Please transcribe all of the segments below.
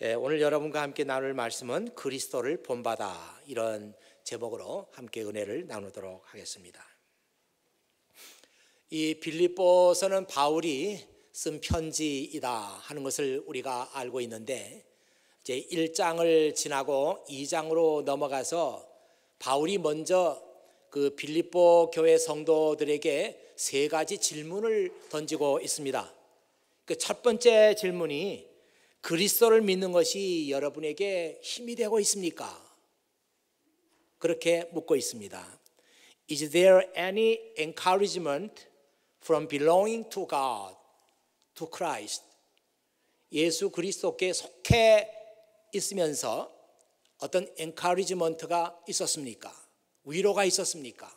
오늘 여러분과 함께 나눌 말씀은 그리스도를 본받아, 이런 제목으로 함께 은혜를 나누도록 하겠습니다. 이 빌립보서는 바울이 쓴 편지이다 하는 것을 우리가 알고 있는데, 이제 1장을 지나고 2장으로 넘어가서 바울이 먼저 그 빌립보 교회 성도들에게 세 가지 질문을 던지고 있습니다. 그 첫 번째 질문이 그리스도를 믿는 것이 여러분에게 힘이 되고 있습니까? 그렇게 묻고 있습니다. Is there any encouragement from belonging to God, to Christ? 예수 그리스도께 속해 있으면서 어떤 encouragement가 있었습니까? 위로가 있었습니까?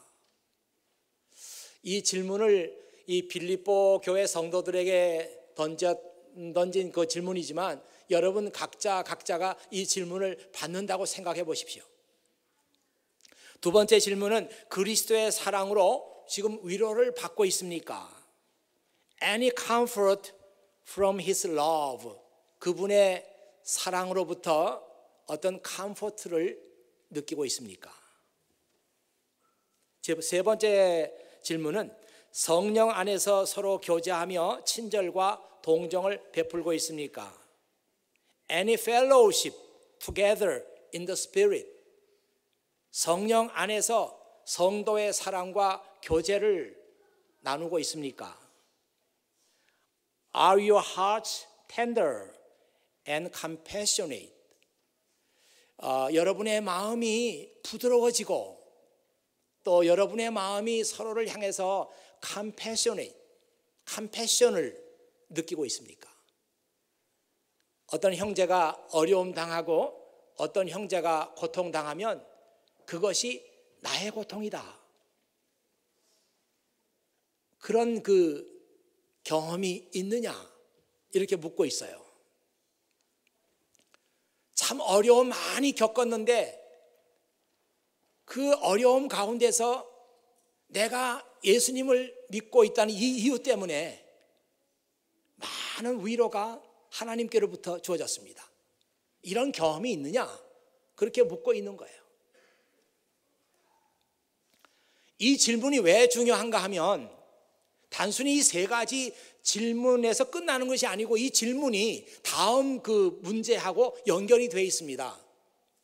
이 질문을 이 빌립보 교회 성도들에게 던진 그 질문이지만, 여러분 각자가 이 질문을 받는다고 생각해 보십시오. 두 번째 질문은 그리스도의 사랑으로 지금 위로를 받고 있습니까? Any comfort from His love? 그분의 사랑으로부터 어떤 컴포트를 느끼고 있습니까? 세 번째 질문은 성령 안에서 서로 교제하며 친절과 동정을 베풀고 있습니까? Any fellowship together in the Spirit? 성령 안에서 성도의 사랑과 교제를 나누고 있습니까? Are your hearts tender and compassionate? 여러분의 마음이 부드러워지고 또 여러분의 마음이 서로를 향해서 compassion을 느끼고 있습니까? 어떤 형제가 어려움 당하고 어떤 형제가 고통 당하면 그것이 나의 고통이다, 그런 그 경험이 있느냐, 이렇게 묻고 있어요. 참 어려움 많이 겪었는데 그 어려움 가운데서 내가 예수님을 믿고 있다는 이 이유 때문에 많은 위로가 하나님께로부터 주어졌습니다. 이런 경험이 있느냐? 그렇게 묻고 있는 거예요. 이 질문이 왜 중요한가 하면, 단순히 이 세 가지 질문에서 끝나는 것이 아니고 이 질문이 다음 그 문제하고 연결이 되어 있습니다.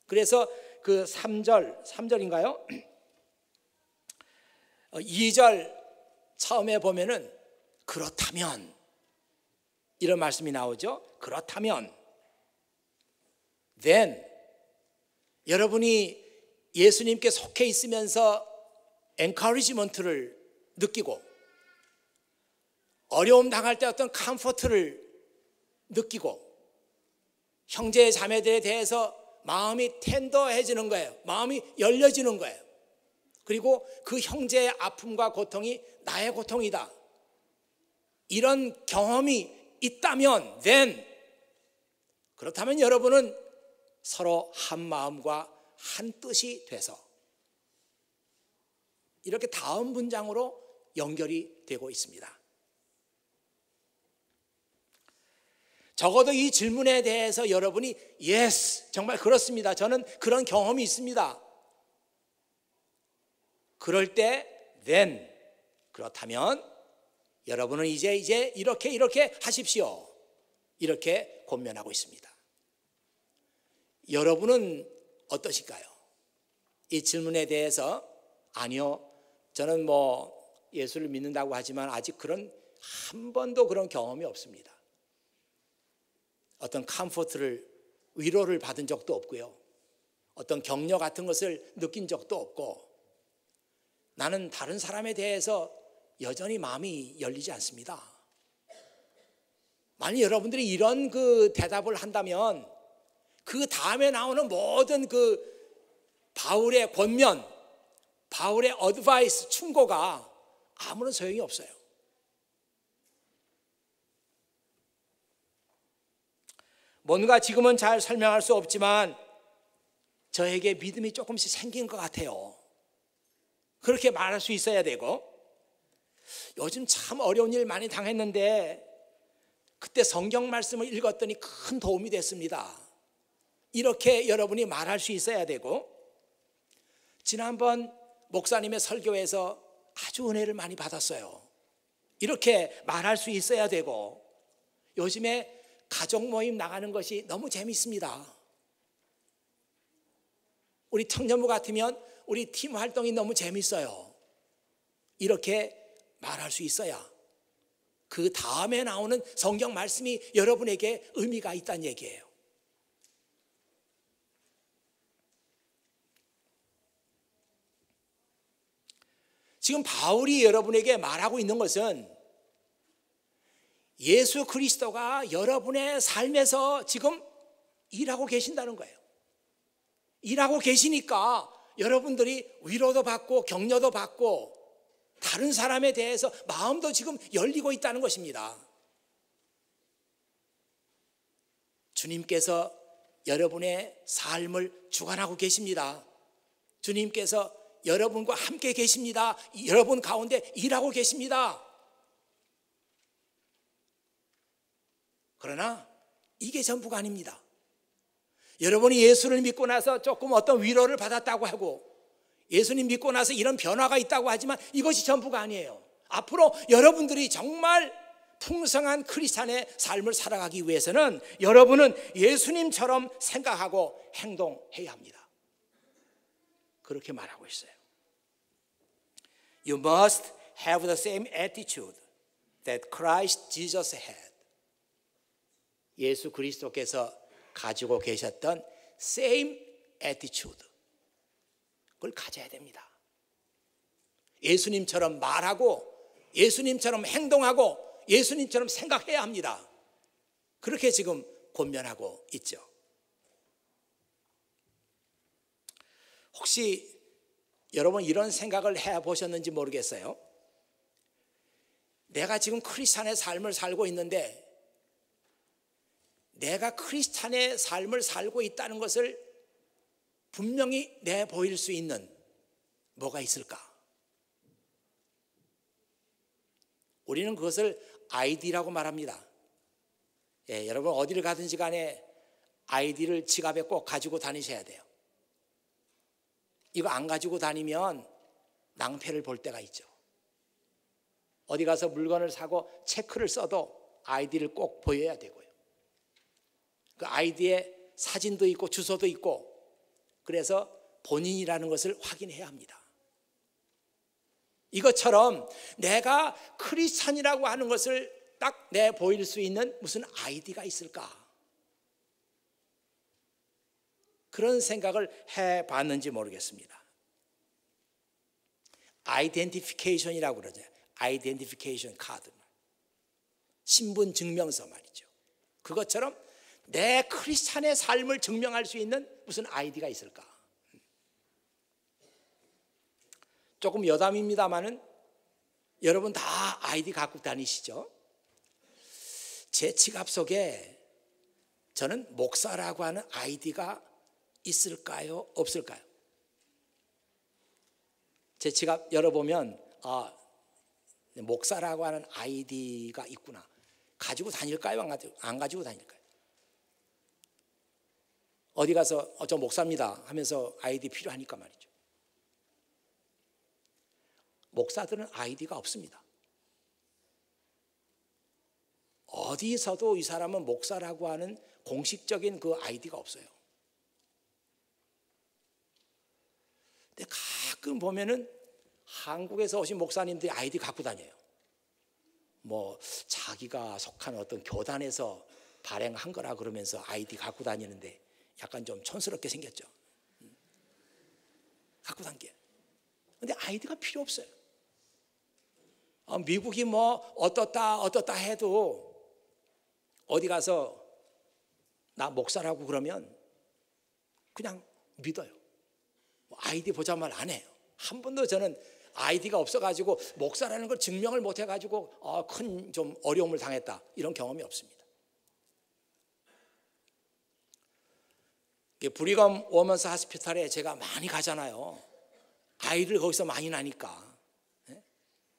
그래서 그 3절인가요? 2절 처음에 보면은 그렇다면, 이런 말씀이 나오죠. 그렇다면, then, 여러분이 예수님께 속해 있으면서 encouragement를 느끼고 어려움 당할 때 어떤 컴포트를 느끼고 형제 자매들에 대해서 마음이 텐더해지는 거예요. 마음이 열려지는 거예요. 그리고 그 형제의 아픔과 고통이 나의 고통이다, 이런 경험이 있다면, then, 그렇다면 여러분은 서로 한 마음과 한 뜻이 돼서 이렇게 다음 문장으로 연결이 되고 있습니다. 적어도 이 질문에 대해서 여러분이 yes, 정말 그렇습니다, 저는 그런 경험이 있습니다, 그럴 때 then, 그렇다면 여러분은 이제 이렇게 하십시오, 이렇게 권면하고 있습니다. 여러분은 어떠실까요? 이 질문에 대해서 아니요, 저는 예수를 믿는다고 하지만 아직 한 번도 그런 경험이 없습니다. 어떤 컴포트를, 위로를 받은 적도 없고요, 어떤 격려 같은 것을 느낀 적도 없고, 나는 다른 사람에 대해서 여전히 마음이 열리지 않습니다. 만약 여러분들이 이런 그 대답을 한다면 그 다음에 나오는 모든 그 바울의 권면, 바울의 어드바이스, 충고가 아무런 소용이 없어요. 뭔가 지금은 잘 설명할 수 없지만 저에게 믿음이 조금씩 생긴 것 같아요, 그렇게 말할 수 있어야 되고, 요즘 참 어려운 일 많이 당했는데 그때 성경 말씀을 읽었더니 큰 도움이 됐습니다. 이렇게 여러분이 말할 수 있어야 되고, 지난번 목사님의 설교에서 아주 은혜를 많이 받았어요. 이렇게 말할 수 있어야 되고, 요즘에 가족 모임 나가는 것이 너무 재밌습니다. 우리 청년부 같으면 우리 팀 활동이 너무 재밌어요. 이렇게 말할 수 있어야 그 다음에 나오는 성경 말씀이 여러분에게 의미가 있다는 얘기예요. 지금 바울이 여러분에게 말하고 있는 것은 예수 그리스도가 여러분의 삶에서 지금 일하고 계신다는 거예요. 일하고 계시니까 여러분들이 위로도 받고 격려도 받고 다른 사람에 대해서 마음도 지금 열리고 있다는 것입니다. 주님께서 여러분의 삶을 주관하고 계십니다. 주님께서 여러분과 함께 계십니다. 여러분 가운데 일하고 계십니다. 그러나 이게 전부가 아닙니다. 여러분이 예수를 믿고 나서 조금 어떤 위로를 받았다고 하고, 예수님 믿고 나서 이런 변화가 있다고 하지만 이것이 전부가 아니에요. 앞으로 여러분들이 정말 풍성한 크리스찬의 삶을 살아가기 위해서는 여러분은 예수님처럼 생각하고 행동해야 합니다. 그렇게 말하고 있어요. You must have the same attitude that Christ Jesus had. 예수 그리스도께서 가지고 계셨던 same attitude, 그걸 가져야 됩니다. 예수님처럼 말하고 예수님처럼 행동하고 예수님처럼 생각해야 합니다. 그렇게 지금 권면하고 있죠. 혹시 여러분 이런 생각을 해보셨는지 모르겠어요. 내가 지금 크리스찬의 삶을 살고 있는데 내가 크리스찬의 삶을 살고 있다는 것을 분명히 내보일 수 있는 뭐가 있을까? 우리는 그것을 아이디라고 말합니다. 여러분 어디를 가든지 간에 아이디를 지갑에 꼭 가지고 다니셔야 돼요. 이거 안 가지고 다니면 낭패를 볼 때가 있죠. 어디 가서 물건을 사고 체크를 써도 아이디를 꼭 보여야 되고요. 그 아이디에 사진도 있고 주소도 있고, 그래서 본인이라는 것을 확인해야 합니다. 이것처럼 내가 크리스찬이라고 하는 것을 딱 내보일 수 있는 무슨 아이디가 있을까? 그런 생각을 해봤는지 모르겠습니다. 아이덴티피케이션이라고 그러죠. 아이덴티피케이션 카드, 신분 증명서 말이죠. 그것처럼 내 크리스찬의 삶을 증명할 수 있는 무슨 아이디가 있을까? 조금 여담입니다마는 여러분 다 아이디 갖고 다니시죠? 제 지갑 속에 저는 목사라고 하는 아이디가 있을까요? 없을까요? 제 지갑 열어보면 목사라고 하는 아이디가 있구나. 가지고 다닐까요? 안 가지고 다닐까요? 어디 가서 저 목사입니다 하면서 아이디 필요하니까 말이죠. 목사들은 아이디가 없습니다. 어디서도 이 사람은 목사라고 하는 공식적인 그 아이디가 없어요. 근데 가끔 보면은 한국에서 오신 목사님들이 아이디 갖고 다녀요. 뭐 자기가 속한 어떤 교단에서 발행한 거라 그러면서 아이디 갖고 다니는데 약간 좀 촌스럽게 생겼죠. 갖고 다니게. 근데 아이디가 필요 없어요. 미국이 뭐 어떻다 해도 어디 가서 나 목사라고 그러면 그냥 믿어요. 아이디 보자 말 안 해요. 한 번도 저는 아이디가 없어가지고 목사라는 걸 증명을 못 해가지고 큰 좀 어려움을 당했다 이런 경험이 없습니다. 브리검 워먼스 하스피탈에 제가 많이 가잖아요. 아이를 거기서 많이 나니까.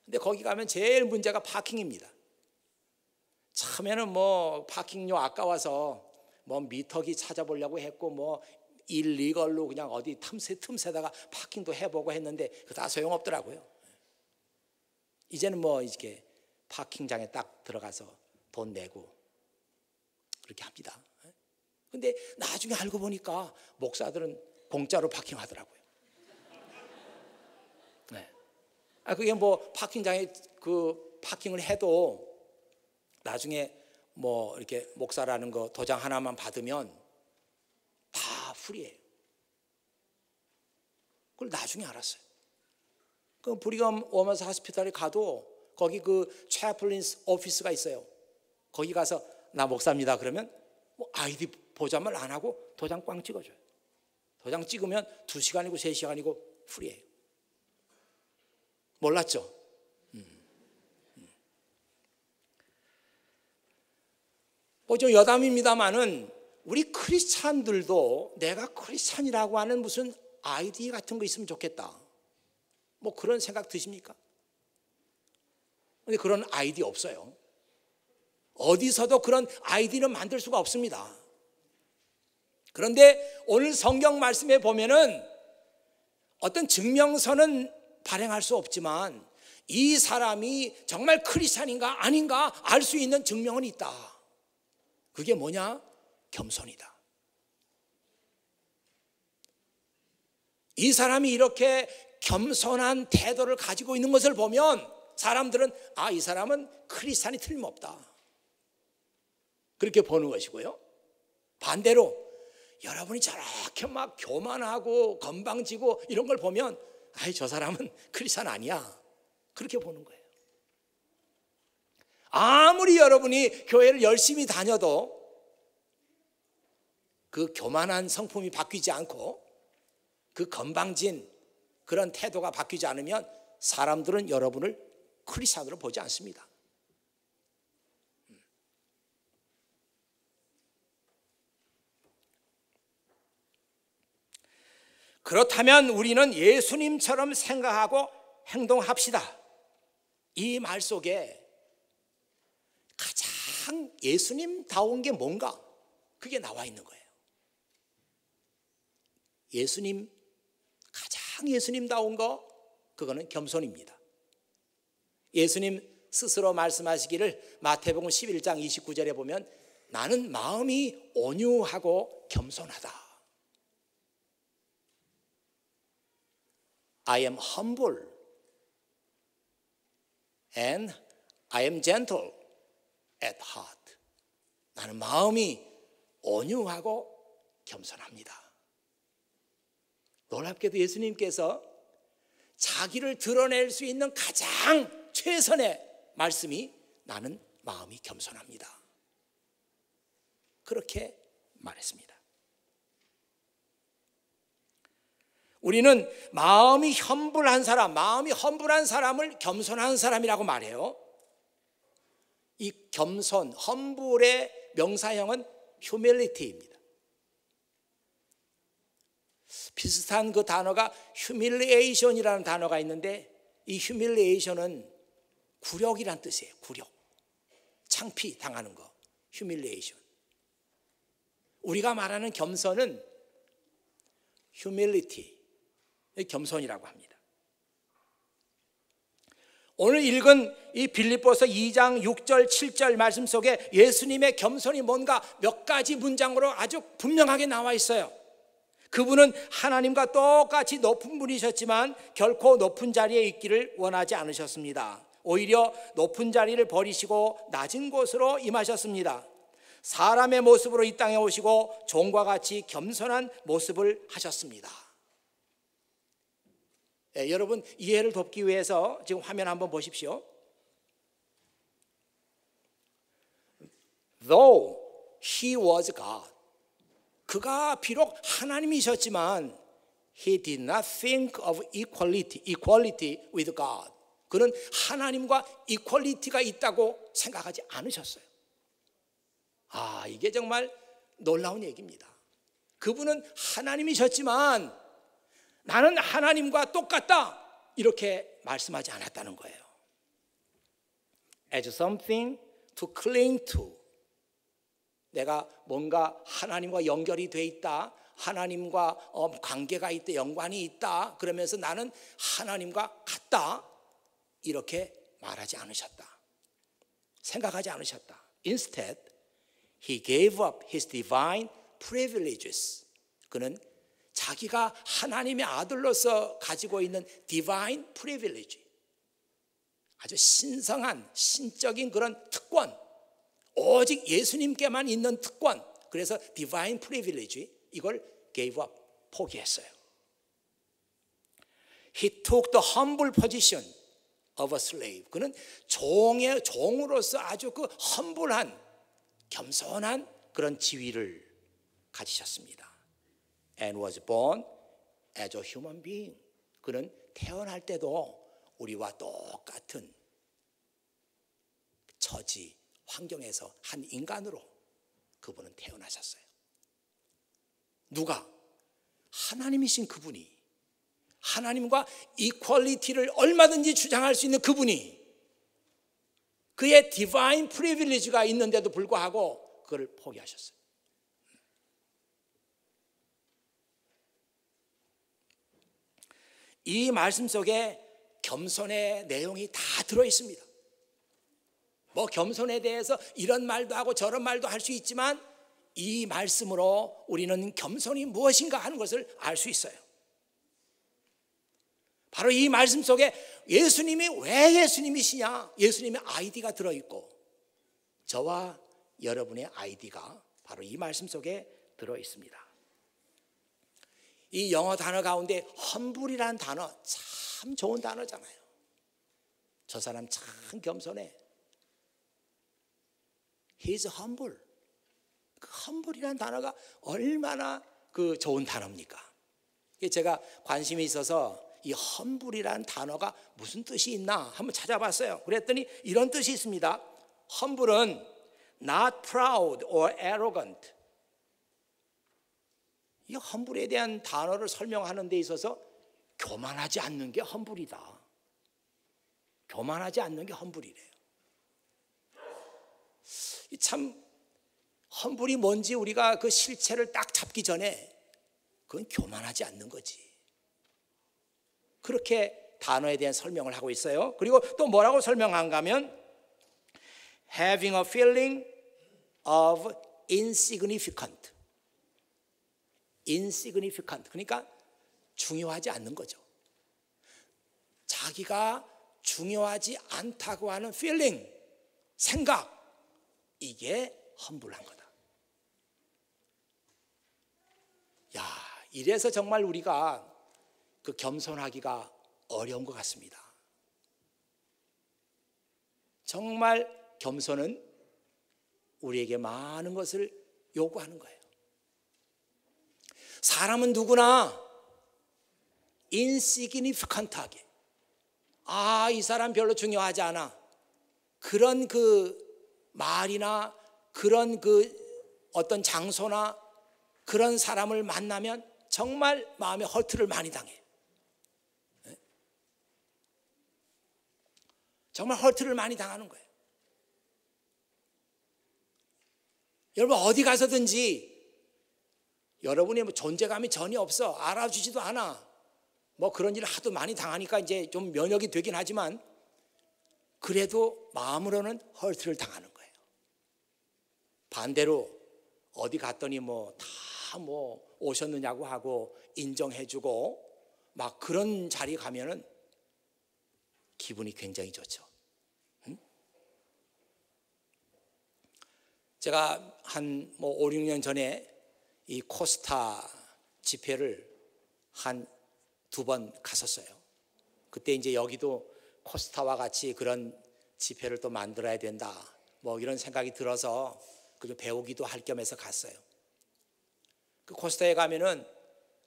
근데 거기 가면 제일 문제가 파킹입니다. 처음에는 뭐 파킹료 아까워서 뭐 미터기 찾아보려고 했고 뭐 일리걸로 그냥 어디 틈새다가 파킹도 해보고 했는데 그거 다 소용없더라고요. 이제는 뭐 이렇게 파킹장에 딱 들어가서 돈 내고 그렇게 합니다. 근데 나중에 알고 보니까 목사들은 공짜로 파킹하더라고요. 네. 그게 뭐 파킹장에 그 파킹을 해도 나중에 뭐 이렇게 목사라는 거 도장 하나만 받으면 다 프리예요. 그걸 나중에 알았어요. 그 브리검 워먼스 하스피탈에 가도 거기 그 채플린스 오피스가 있어요. 거기 가서 나 목사입니다 그러면 뭐 아이디 보자말 안 하고 도장 꽝 찍어줘요. 도장 찍으면 2시간이고 3시간이고 프리예요. 몰랐죠? 뭐 좀 여담입니다만은 우리 크리스찬들도 내가 크리스찬이라고 하는 무슨 아이디 같은 거 있으면 좋겠다. 뭐 그런 생각 드십니까? 근데 그런 아이디 없어요. 어디서도 그런 아이디는 만들 수가 없습니다. 그런데 오늘 성경 말씀에 보면은 어떤 증명서는 발행할 수 없지만 이 사람이 정말 크리스찬인가 아닌가 알 수 있는 증명은 있다. 그게 뭐냐? 겸손이다. 이 사람이 이렇게 겸손한 태도를 가지고 있는 것을 보면 사람들은 이 사람은 크리스찬이 틀림없다. 그렇게 보는 것이고요. 반대로 여러분이 저렇게 막 교만하고 건방지고 이런 걸 보면 저 사람은 크리스찬 아니야. 그렇게 보는 거예요. 아무리 여러분이 교회를 열심히 다녀도 그 교만한 성품이 바뀌지 않고 그 건방진 그런 태도가 바뀌지 않으면 사람들은 여러분을 크리스찬으로 보지 않습니다. 그렇다면 우리는 예수님처럼 생각하고 행동합시다. 이 말 속에 가장 예수님다운 게 뭔가 그게 나와 있는 거예요. 가장 예수님다운 거 그거는 겸손입니다. 예수님 스스로 말씀하시기를 마태복음 11장 29절에 보면 나는 마음이 온유하고 겸손하다. I am humble and I am gentle at heart. 나는 마음이 온유하고 겸손합니다. 놀랍게도 예수님께서 자기를 드러낼 수 있는 가장 최선의 말씀이 나는 마음이 겸손합니다. 그렇게 말했습니다. 우리는 마음이 험불한 사람을 겸손한 사람이라고 말해요. 이 겸손, 험불의 명사형은 humility입니다. 비슷한 그 단어가 humiliation이라는 단어가 있는데 이 humiliation은 굴욕이란 뜻이에요. 굴욕, 창피 당하는 거, humiliation. 우리가 말하는 겸손은 humility, 겸손이라고 합니다. 오늘 읽은 이 빌립보서 2장 6절 7절 말씀 속에 예수님의 겸손이 뭔가 몇 가지 문장으로 아주 분명하게 나와 있어요. 그분은 하나님과 똑같이 높은 분이셨지만 결코 높은 자리에 있기를 원하지 않으셨습니다. 오히려 높은 자리를 버리시고 낮은 곳으로 임하셨습니다. 사람의 모습으로 이 땅에 오시고 종과 같이 겸손한 모습을 하셨습니다. 여러분 이해를 돕기 위해서 지금 화면 한번 보십시오. Though he was God, 그가 비록 하나님이셨지만 he did not think of equality with God. 그는 하나님과 이퀄리티가 있다고 생각하지 않으셨어요. 이게 정말 놀라운 얘기입니다. 그분은 하나님이셨지만 나는 하나님과 똑같다 이렇게 말씀하지 않았다는 거예요. As something to cling to. 내가 뭔가 하나님과 연결이 돼 있다, 하나님과 관계가 있다, 연관이 있다, 그러면서 나는 하나님과 같다, 이렇게 말하지 않으셨다, 생각하지 않으셨다. Instead, he gave up his divine privileges. 그는 자기가 하나님의 아들로서 가지고 있는 divine privilege, 아주 신성한 신적인 그런 특권, 오직 예수님께만 있는 특권, 그래서 divine privilege, 이걸 gave up, 포기했어요. He took the humble position of a slave. 그는 종으로서 아주 그 험불한, 겸손한 그런 지위를 가지셨습니다. And was born as a human being. 그는 태어날 때도 우리와 똑같은 처지, 환경에서 한 인간으로 그분은 태어나셨어요. 누가? 하나님이신 그분이, 하나님과 이퀄리티를 얼마든지 주장할 수 있는 그분이 그의 디바인 프리빌리지가 있는데도 불구하고 그걸 포기하셨어요. 이 말씀 속에 겸손의 내용이 다 들어 있습니다. 뭐 겸손에 대해서 이런 말도 하고 저런 말도 할 수 있지만 이 말씀으로 우리는 겸손이 무엇인가 하는 것을 알 수 있어요. 바로 이 말씀 속에 예수님이 왜 예수님이시냐, 예수님의 아이디가 들어있고 저와 여러분의 아이디가 바로 이 말씀 속에 들어있습니다. 이 영어 단어 가운데 humble이라는 단어 참 좋은 단어잖아요. 저 사람 참 겸손해. He's humble. 그 humble이라는 단어가 얼마나 그 좋은 단어입니까? 제가 관심이 있어서 이 humble이라는 단어가 무슨 뜻이 있나 한번 찾아봤어요. 그랬더니 이런 뜻이 있습니다. humble은 not proud or arrogant. 이 humble에 대한 단어를 설명하는 데 있어서 교만하지 않는 게 humble이다. 교만하지 않는 게 humble이래요. 참 humble이 뭔지 우리가 그 실체를 딱 잡기 전에 그건 교만하지 않는 거지. 그렇게 단어에 대한 설명을 하고 있어요. 그리고 또 뭐라고 설명한가 하면 having a feeling of insignificant. insignificant. 그러니까 중요하지 않는 거죠. 자기가 중요하지 않다고 하는 feeling, 생각, 이게 험불한 거다. 야, 이래서 정말 우리가 그 겸손하기가 어려운 것 같습니다. 정말 겸손은 우리에게 많은 것을 요구하는 거예요. 사람은 누구나 insignificant하게, 이 사람 별로 중요하지 않아, 그런 그 말이나 그런 그 어떤 장소나 그런 사람을 만나면 정말 마음에 허투를 많이 당해. 정말 허투를 많이 당하는 거예요. 여러분 어디 가서든지 여러분의 뭐 존재감이 전혀 없어, 알아주지도 않아, 뭐 그런 일을 하도 많이 당하니까 이제 좀 면역이 되긴 하지만 그래도 마음으로는 허투를 당하는 거예요. 반대로 어디 갔더니 뭐 다 뭐 오셨느냐고 하고 인정해주고 막 그런 자리에 가면은 기분이 굉장히 좋죠. 제가 한 뭐 5, 6년 전에 이 코스타 집회를 한 2번 갔었어요. 그때 이제 여기도 코스타와 같이 그런 집회를 또 만들어야 된다, 뭐 이런 생각이 들어서 그 배우기도 할 겸해서 갔어요. 그 코스타에 가면은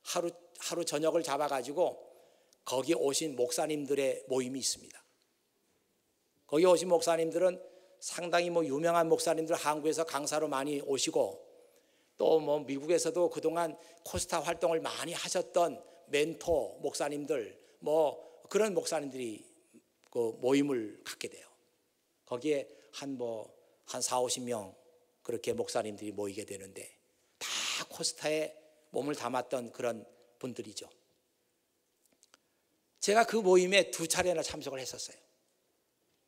하루 저녁을 잡아가지고 거기 오신 목사님들의 모임이 있습니다. 거기 오신 목사님들은 상당히 뭐 유명한 목사님들, 한국에서 강사로 많이 오시고 또 뭐 미국에서도 그동안 코스타 활동을 많이 하셨던 멘토 목사님들, 뭐 그런 목사님들이 그 모임을 갖게 돼요. 거기에 한 4, 50명 그렇게 목사님들이 모이게 되는데 다 코스타에 몸을 담았던 그런 분들이죠. 제가 그 모임에 2차례나 참석을 했었어요.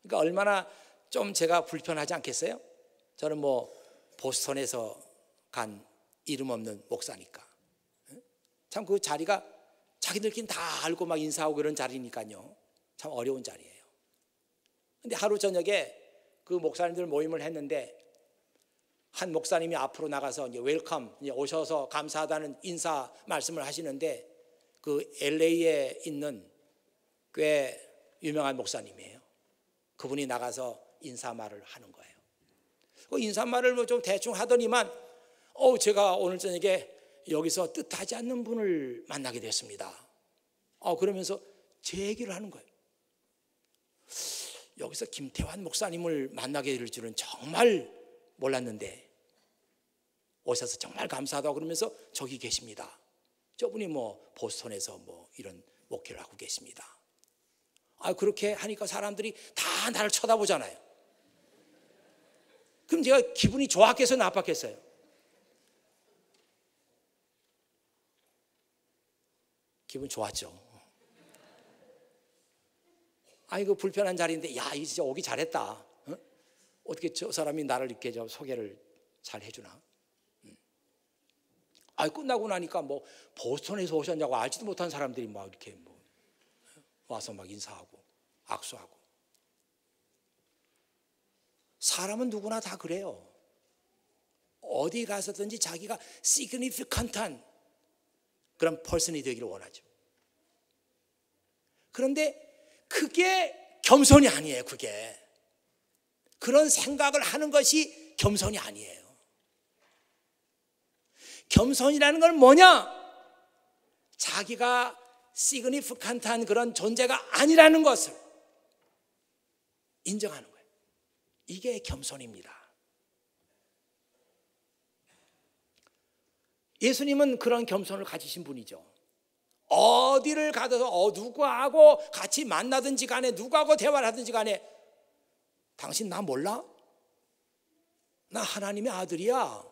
그러니까 얼마나 좀 제가 불편하지 않겠어요? 저는 뭐 보스턴에서 간 이름 없는 목사니까. 참 그 자리가 자기들끼리 다 알고 막 인사하고 그런 자리니까요. 참 어려운 자리예요. 근데 하루 저녁에 그 목사님들 모임을 했는데 한 목사님이 앞으로 나가서 이제 웰컴, 이제 오셔서 감사하다는 인사 말씀을 하시는데 그 LA에 있는 꽤 유명한 목사님이에요. 그분이 나가서 인사말을 하는 거예요. 그 인사말을 뭐 좀 대충 하더니만 제가 오늘 저녁에 여기서 뜻하지 않는 분을 만나게 됐습니다. 그러면서 제 얘기를 하는 거예요. 여기서 김태환 목사님을 만나게 될 줄은 정말 몰랐는데 오셔서 정말 감사하다고 그러면서 저기 계십니다. 저분이 뭐 보스턴에서 뭐 이런 목회를 하고 계십니다. 그렇게 하니까 사람들이 다 나를 쳐다보잖아요. 그럼 제가 기분이 좋았겠어요, 나빴겠어요? 기분 좋았죠. 이거 불편한 자리인데 야, 이 진짜 오기 잘했다. 어떻게 저 사람이 나를 이렇게 소개를 잘 해주나? 끝나고 나니까 뭐 보스턴에서 오셨냐고 알지도 못한 사람들이 막 이렇게 뭐 와서 막 인사하고 악수하고. 사람은 누구나 다 그래요. 어디 가서든지 자기가 significant한 그런 person이 되기를 원하죠. 그런데 그게 겸손이 아니에요. 그게 그런 생각을 하는 것이 겸손이 아니에요. 겸손이라는 건 뭐냐? 자기가 significant한 그런 존재가 아니라는 것을 인정하는 거예요. 이게 겸손입니다. 예수님은 그런 겸손을 가지신 분이죠. 어디를 가서 누구하고 같이 만나든지 간에 누구하고 대화를 하든지 간에 당신 나 몰라? 나 하나님의 아들이야.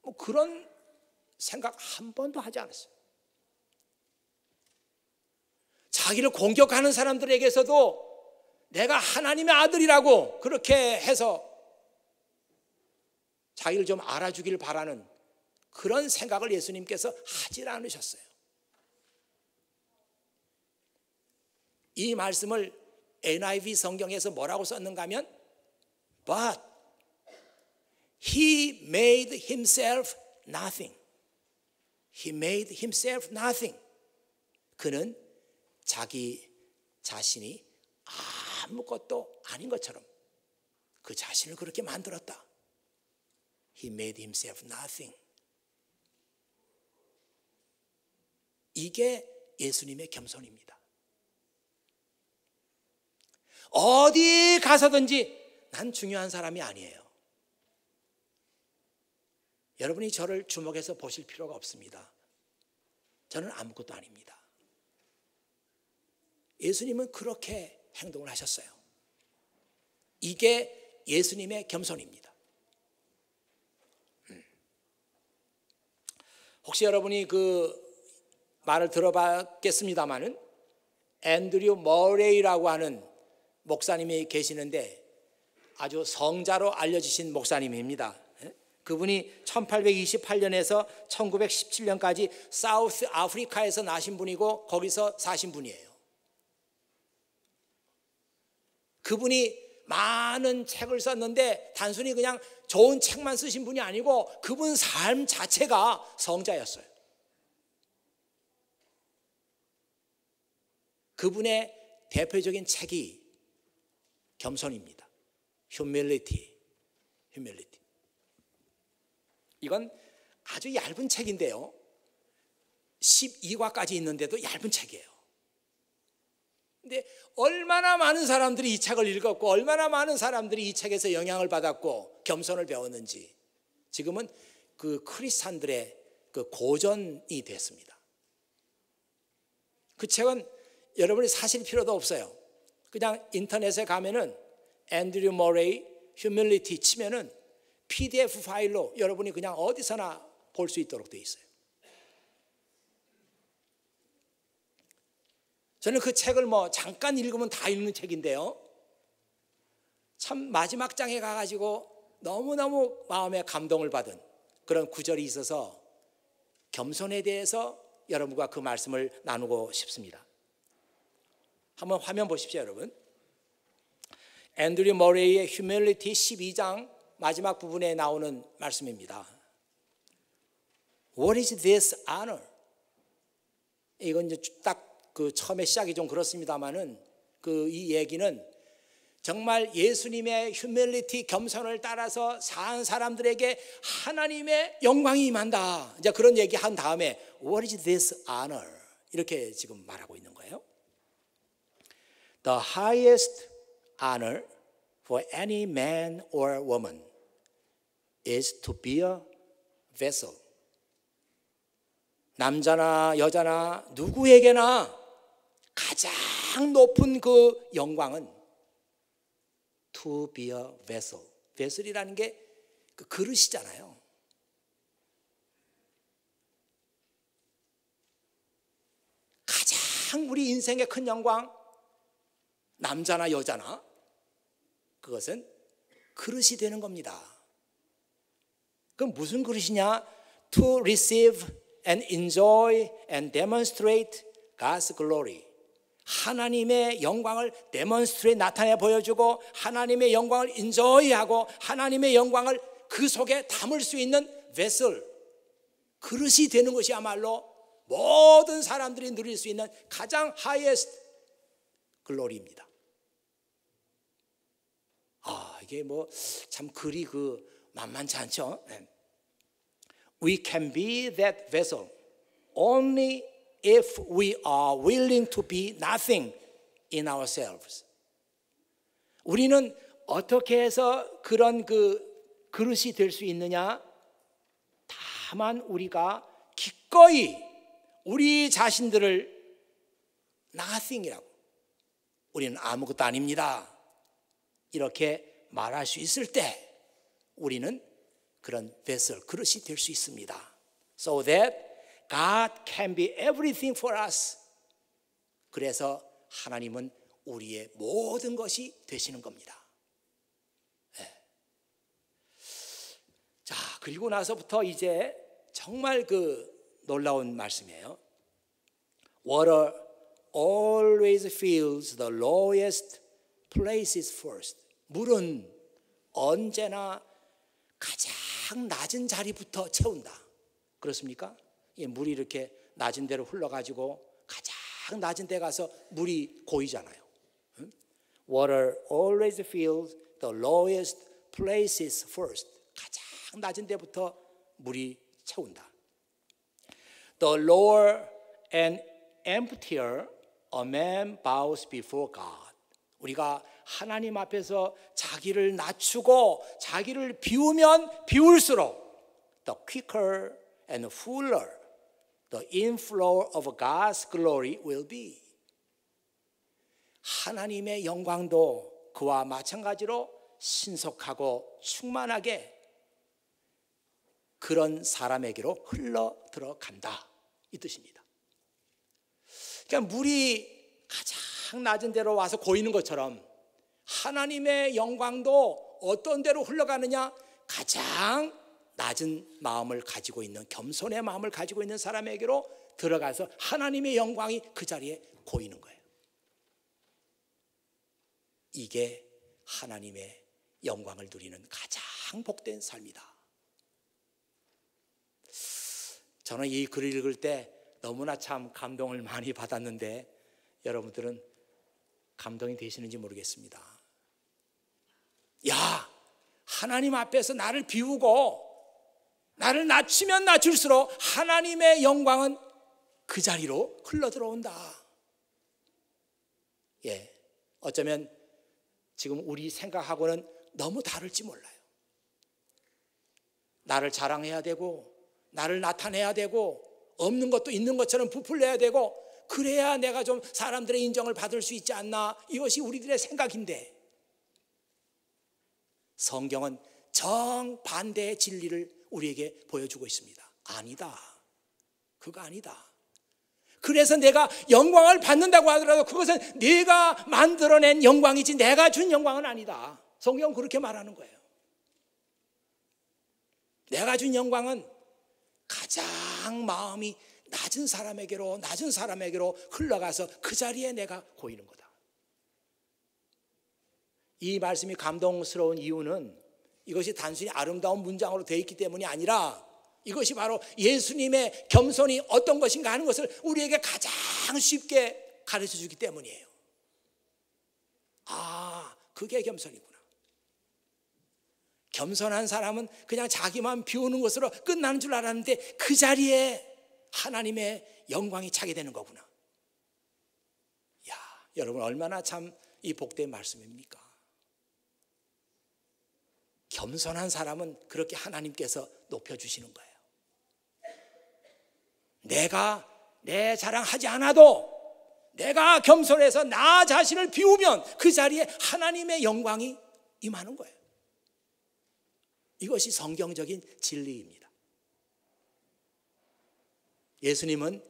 뭐 그런 생각 한 번도 하지 않았어요. 자기를 공격하는 사람들에게서도 내가 하나님의 아들이라고 그렇게 해서 자기를 좀 알아주길 바라는 그런 생각을 예수님께서 하질 않으셨어요. 이 말씀을 NIV 성경에서 뭐라고 썼는가 하면 But he made himself nothing. He made himself nothing. 그는 자기 자신이 아무것도 아닌 것처럼 그 자신을 그렇게 만들었다. He made himself nothing. 이게 예수님의 겸손입니다. 어디 가서든지 난 중요한 사람이 아니에요. 여러분이 저를 주목해서 보실 필요가 없습니다. 저는 아무것도 아닙니다. 예수님은 그렇게 행동을 하셨어요. 이게 예수님의 겸손입니다. 혹시 여러분이 그 말을 들어봤겠습니다마는 앤드류 머레이라고 하는 목사님이 계시는데 아주 성자로 알려지신 목사님입니다. 그분이 1828년에서 1917년까지 사우스 아프리카에서 나신 분이고 거기서 사신 분이에요. 그분이 많은 책을 썼는데 단순히 그냥 좋은 책만 쓰신 분이 아니고 그분 삶 자체가 성자였어요. 그분의 대표적인 책이 겸손입니다. Humility. 이건 아주 얇은 책인데요. 12과까지 있는데도 얇은 책이에요. 근데 얼마나 많은 사람들이 이 책을 읽었고 얼마나 많은 사람들이 이 책에서 영향을 받았고 겸손을 배웠는지 지금은 그 크리스찬들의 그 고전이 됐습니다. 그 책은 여러분이 사실 필요도 없어요. 그냥 인터넷에 가면은 앤드류 머레이 휴밀리티 치면은 PDF 파일로 여러분이 그냥 어디서나 볼 수 있도록 되어 있어요. 저는 그 책을 잠깐 읽으면 다 읽는 책인데요, 참 마지막 장에 가가지고 너무너무 마음에 감동을 받은 그런 구절이 있어서 겸손에 대해서 여러분과 그 말씀을 나누고 싶습니다. 한번 화면 보십시오, 여러분. 앤드류 머레이의 휴밀리티 12장 마지막 부분에 나오는 말씀입니다. What is this honor? 이건 이제 딱 그 처음에 시작이 좀 그렇습니다만은 이 얘기는 정말 예수님의 휴밀리티 겸손을 따라서 산 사람들에게 하나님의 영광이 임한다. 이제 그런 얘기 한 다음에 What is this honor? 이렇게 지금 말하고 있는 거예요. The highest honor for any man or woman is to be a vessel. 남자나 여자나 누구에게나 가장 높은 그 영광은 to be a vessel. vessel이라는 게 그 그릇이잖아요. 가장 우리 인생의 큰 영광, 남자나 여자나 그것은 그릇이 되는 겁니다. 그럼 무슨 그릇이냐? To receive and enjoy and demonstrate God's glory. 하나님의 영광을 데몬스트레이트 나타내 보여주고 하나님의 영광을 인조이하고 하나님의 영광을 그 속에 담을 수 있는 vessel, 그릇이 되는 것이야말로 모든 사람들이 누릴 수 있는 가장 highest glory입니다. 이게 참 글이 만만치 않죠. We can be that vessel only if we are willing to be nothing in ourselves. 우리는 어떻게 해서 그런 그릇이 될 수 있느냐? 다만 우리가 기꺼이 우리 자신들을 nothing이라고, 우리는 아무것도 아닙니다, 이렇게 말할 수 있을 때 우리는 그런 vessel, 그릇이 될 수 있습니다. So that God can be everything for us. 그래서 하나님은 우리의 모든 것이 되시는 겁니다. 네. 자, 그리고 나서부터 이제 정말 놀라운 말씀이에요. Water always fills the lowest places first. 물은 언제나 가장 낮은 자리부터 채운다. 그렇습니까? 물이 이렇게 낮은 데로 흘러가지고 가장 낮은 데 가서 물이 고이잖아요. Water always fills the lowest places first. 가장 낮은 데부터 물이 채운다. The lower and emptier a man bows before God. 우리가 하나님 앞에서 자기를 낮추고 자기를 비우면 비울수록 the quicker and fuller the inflow of God's glory will be. 하나님의 영광도 그와 마찬가지로 신속하고 충만하게 그런 사람에게로 흘러 들어간다, 이 뜻입니다. 그러니까 물이 가장 낮은 데로 와서 고이는 것처럼 하나님의 영광도 어떤 데로 흘러가느냐? 가장 낮은 마음을 가지고 있는, 겸손의 마음을 가지고 있는 사람에게로 들어가서 하나님의 영광이 그 자리에 고이는 거예요. 이게 하나님의 영광을 누리는 가장 복된 삶이다. 저는 이 글을 읽을 때 너무나 참 감동을 많이 받았는데 여러분들은 감동이 되시는지 모르겠습니다. 야, 하나님 앞에서 나를 비우고 나를 낮추면 낮출수록 하나님의 영광은 그 자리로 흘러들어온다. 예, 어쩌면 지금 우리 생각하고는 너무 다를지 몰라요. 나를 자랑해야 되고 나를 나타내야 되고 없는 것도 있는 것처럼 부풀려야 되고 그래야 내가 좀 사람들의 인정을 받을 수 있지 않나, 이것이 우리들의 생각인데 성경은 정반대의 진리를 우리에게 보여주고 있습니다. 아니다. 그거 아니다. 그래서 내가 영광을 받는다고 하더라도 그것은 네가 만들어낸 영광이지 내가 준 영광은 아니다. 성경은 그렇게 말하는 거예요. 내가 준 영광은 가장 마음이 낮은 사람에게로 흘러가서 그 자리에 내가 보이는 거다. 이 말씀이 감동스러운 이유는 이것이 단순히 아름다운 문장으로 되어 있기 때문이 아니라 이것이 바로 예수님의 겸손이 어떤 것인가 하는 것을 우리에게 가장 쉽게 가르쳐 주기 때문이에요. 아, 그게 겸손이구나. 겸손한 사람은 그냥 자기만 비우는 것으로 끝나는 줄 알았는데 그 자리에 하나님의 영광이 차게 되는 거구나. 야, 여러분 얼마나 참 이 복된 말씀입니까? 겸손한 사람은 그렇게 하나님께서 높여주시는 거예요. 내가 내 자랑하지 않아도 내가 겸손해서 나 자신을 비우면 그 자리에 하나님의 영광이 임하는 거예요. 이것이 성경적인 진리입니다. 예수님은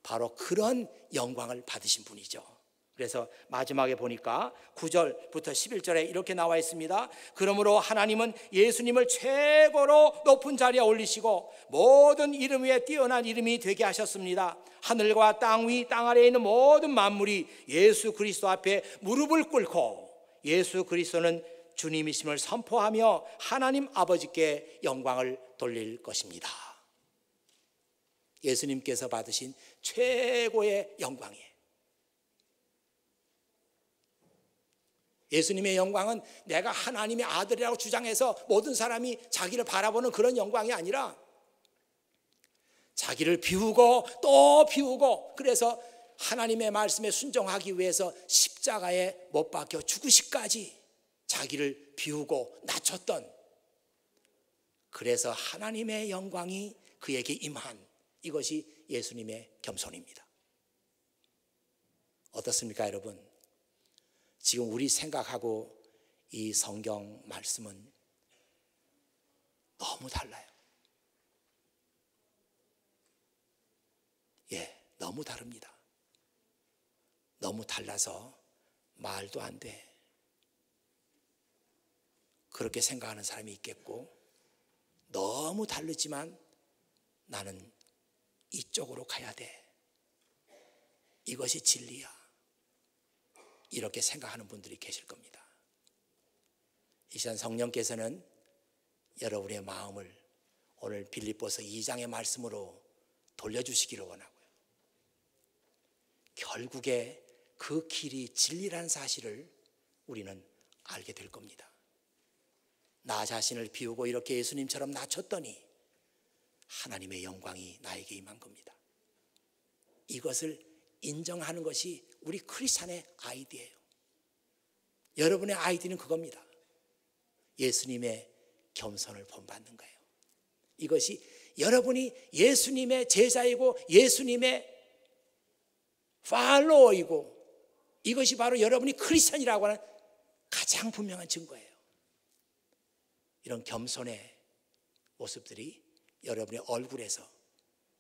바로 그런 영광을 받으신 분이죠. 그래서 마지막에 보니까 9절부터 11절에 이렇게 나와 있습니다. 그러므로 하나님은 예수님을 최고로 높은 자리에 올리시고 모든 이름 위에 뛰어난 이름이 되게 하셨습니다. 하늘과 땅 위, 땅 아래에 있는 모든 만물이 예수 그리스도 앞에 무릎을 꿇고 예수 그리스도는 주님이심을 선포하며 하나님 아버지께 영광을 돌릴 것입니다. 예수님께서 받으신 최고의 영광이에요. 예수님의 영광은 내가 하나님의 아들이라고 주장해서 모든 사람이 자기를 바라보는 그런 영광이 아니라 자기를 비우고 또 비우고 그래서 하나님의 말씀에 순종하기 위해서 십자가에 못 박혀 죽으시기까지 자기를 비우고 낮췄던, 그래서 하나님의 영광이 그에게 임한 이것이 예수님의 겸손입니다. 어떻습니까, 여러분? 지금 우리 생각하고 이 성경 말씀은 너무 달라요. 예, 너무 다릅니다. 너무 달라서 말도 안 돼. 그렇게 생각하는 사람이 있겠고, 너무 다르지만 나는 이쪽으로 가야 돼. 이것이 진리야. 이렇게 생각하는 분들이 계실 겁니다. 이 시간 성령께서는 여러분의 마음을 오늘 빌립보서 2장의 말씀으로 돌려주시기를 원하고요. 결국에 그 길이 진리라는 사실을 우리는 알게 될 겁니다. 나 자신을 비우고 이렇게 예수님처럼 낮췄더니 하나님의 영광이 나에게 임한 겁니다. 이것을 인정하는 것이 우리 크리스찬의 아이디예요. 여러분의 아이디는 그겁니다. 예수님의 겸손을 본받는 거예요. 이것이 여러분이 예수님의 제자이고 예수님의 팔로워이고 이것이 바로 여러분이 크리스찬이라고 하는 가장 분명한 증거예요. 이런 겸손의 모습들이 여러분의 얼굴에서,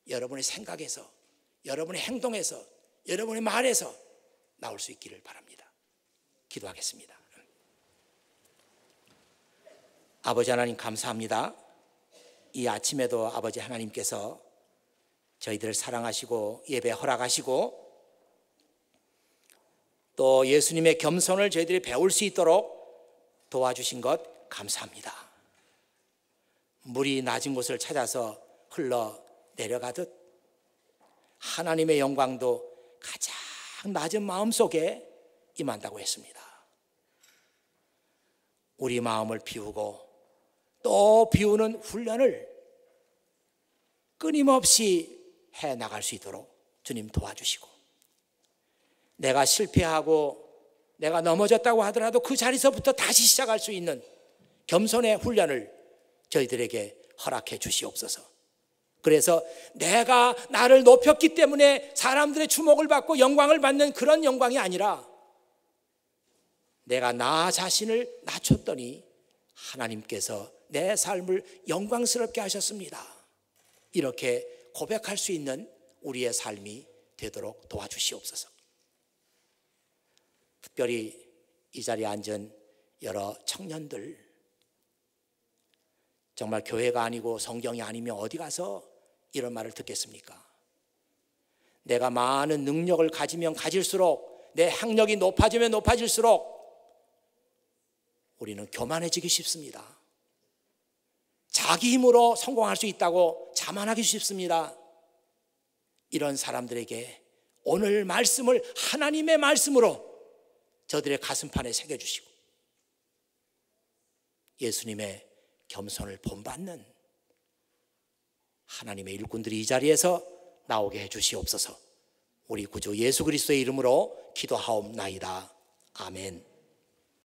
여러분의 생각에서, 여러분의 행동에서, 여러분의 말에서 나올 수 있기를 바랍니다. 기도하겠습니다. 아버지 하나님 감사합니다. 이 아침에도 아버지 하나님께서 저희들을 사랑하시고 예배 허락하시고 또 예수님의 겸손을 저희들이 배울 수 있도록 도와주신 것 감사합니다. 물이 낮은 곳을 찾아서 흘러 내려가듯 하나님의 영광도 가장 낮은 마음 속에 임한다고 했습니다. 우리 마음을 비우고 또 비우는 훈련을 끊임없이 해 나갈 수 있도록 주님 도와주시고, 내가 실패하고 내가 넘어졌다고 하더라도 그 자리서부터 다시 시작할 수 있는 겸손의 훈련을 저희들에게 허락해 주시옵소서. 그래서 내가 나를 높였기 때문에 사람들의 주목을 받고 영광을 받는 그런 영광이 아니라 내가 나 자신을 낮췄더니 하나님께서 내 삶을 영광스럽게 하셨습니다. 이렇게 고백할 수 있는 우리의 삶이 되도록 도와주시옵소서. 특별히 이 자리에 앉은 여러 청년들, 정말 교회가 아니고 성경이 아니면 어디 가서 이런 말을 듣겠습니까? 내가 많은 능력을 가지면 가질수록, 내 학력이 높아지면 높아질수록 우리는 교만해지기 쉽습니다. 자기 힘으로 성공할 수 있다고 자만하기 쉽습니다. 이런 사람들에게 오늘 말씀을 하나님의 말씀으로 저들의 가슴판에 새겨주시고 예수님의 겸손을 본받는 하나님의 일꾼들이 이 자리에서 나오게 해주시옵소서. 우리 구주 예수 그리스도의 이름으로 기도하옵나이다. 아멘.